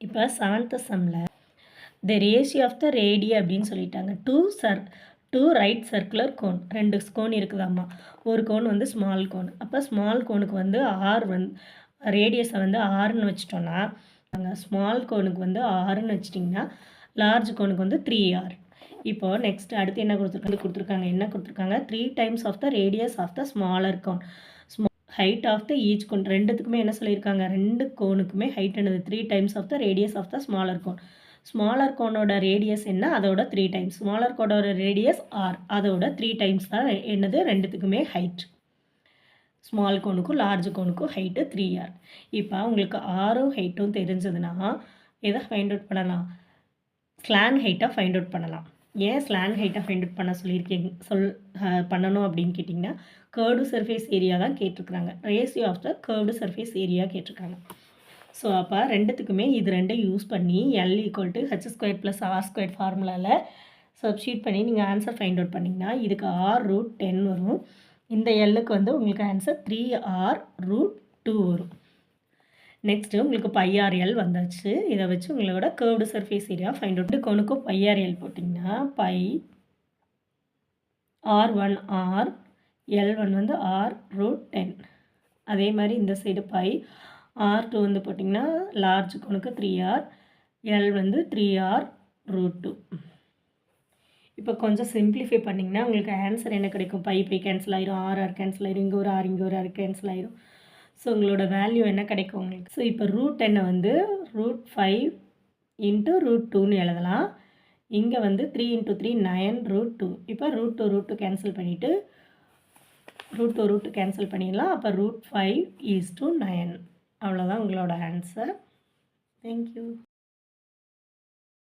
இப்போ 7th சம்மில் the ratio of the radii அப்படின்னு சொல்லிட்டாங்க. Two right circular cone, 2 cone இருக்குதாம்மா. ஒரு கோன் வந்து ஸ்மால் கோன். அப்போ ஸ்மால் கோனுக்கு வந்து ஆர் ரேடியஸை வந்து ஆர்னு வச்சிட்டோன்னா, ஸ்மால் கோனுக்கு வந்து ஆர்னு வச்சிட்டிங்கன்னா லார்ஜ் கோனுக்கு வந்து 3R. இப்போது நெக்ஸ்ட் அடுத்து என்ன கொடுத்துருக்காங்க 3 times of the radius of the smaller cone, height of the each cone. ரெண்டுத்துக்குமே என்ன சொல்லியிருக்காங்க, 2 கோனுக்குமே ஹைட் என்னது 3 times of the radius of the smaller cone. Smaller கோனோட ரேடியஸ் என்ன, அதோட 3 டைம்ஸ். ஸ்மாலர் கோனோட ரேடியஸ் ஆர், அதோட 3 டைம்ஸ் தான் என்னது ரெண்டுத்துக்குமே ஹைட். ஸ்மால் கோனுக்கும் லார்ஜ் கோனுக்கும் ஹைட்டு 3R. இப்போ உங்களுக்கு ஆரும் ஹைட்டும் தெரிஞ்சதுன்னா எதை ஃபைண்ட் அவுட் பண்ணலாம், ஸ்லான் ஹைட்டாக ஃபைண்ட் அவுட் பண்ணலாம். ஏன் ஸ்லான் ஹைட்டாக ஃபைண்ட் அவுட் பண்ண பண்ணணும் அப்படின்னு கேட்டிங்கன்னா, கர்வ்டு சர்ஃபேஸ் ஏரியா தான் கேட்டிருக்கிறாங்க. Ratio of the curved surface area கேட்டிருக்காங்க. ஸோ அப்போ ரெண்டுத்துக்குமே இது ரெண்டும் யூஸ் பண்ணி L = h² + r² ஃபார்முலாவில் சப்ஸ்டியூட் பண்ணி நீங்கள் ஆன்சர் ஃபைண்ட் அவுட் பண்ணிங்கன்னா இதுக்கு r√10 வரும். இந்த எல்லுக்கு வந்து உங்களுக்கு ஆன்சர் 3r√2 வரும். நெக்ஸ்ட்டு உங்களுக்கு πrl வந்தாச்சு. இதை வச்சு உங்களோட curved surface area find out. கோனுக்கும் πrl போட்டிங்கன்னா r1r, L1 வந்து r√10. அதே மாதிரி இந்த சைடு r2 வந்து போட்டிங்கன்னா லார்ஜ் கோனுக்கு 3r, L வந்து 3r√2. இப்போ கொஞ்சம் சிம்பிளிஃபை பண்ணிங்கன்னா உங்களுக்கு ஆன்சர் என்ன கிடைக்கும், பை கேன்சல் ஆயிரும், r கேன்சல் ஆயிரும், இங்கே ஒரு r இங்கே ஒரு r கேன்சல் ஆயிரும். ஸோ உங்களோட வேல்யூ என்ன கிடைக்கும் உங்களுக்கு. ஸோ இப்போ √10 வந்து √5 × √2ன்னு எழுதலாம். இங்கே வந்து 3 × 3 9√2. இப்போ √2 கேன்சல் பண்ணிவிட்டு √2 கேன்சல் பண்ணிடலாம். அப்போ √5 = 9. அவ்வளோதான் உங்களோட ஆன்சர். தேங்க்யூ.